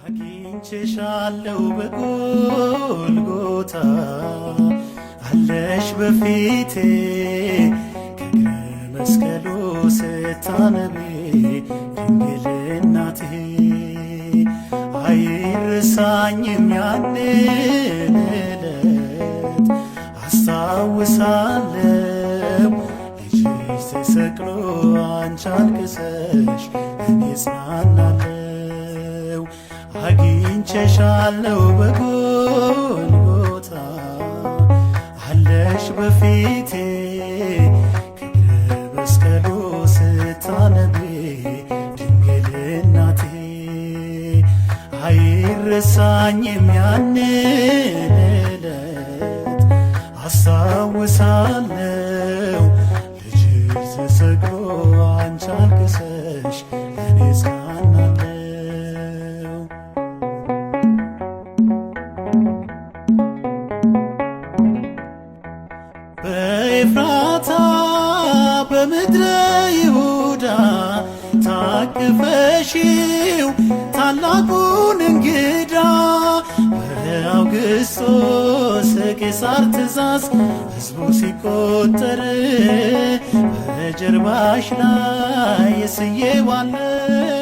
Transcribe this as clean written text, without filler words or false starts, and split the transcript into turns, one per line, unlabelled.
አግኝቼሻለሁ በጎልጎታ አለሽ በፊቴ ከእግረ መስቀሉ ስታነቢ ድንግል እናቴ አይረሳኝም ያንን ዕለት አስታውሳለሁ ልጅሽ ተሰቅሎ አንቺ አልቅሰሽ እኔ እጽናናለሁ አግኝቼሻለሁ በጎልጎታ አለሽ በፊቴ ከእግረ መስቀሉ ስታነቢ ድንግል እናቴ አይረሳኝም ያንን ዕለት አስታውሳለሁ ልጅሽ ተሰቅሎ አንቺ አልቅሰሽ እኔ እጽናናለሁ። በኤፍራታ በምድረ ይሁዳ ታቅፈሽው ታላቁን እንግዳ በአውግስጦስ ቄሳር ትእዛዝ ሕዝቡ ሲቆጠር በጀርባሽ ላይ ስዬዋለሁ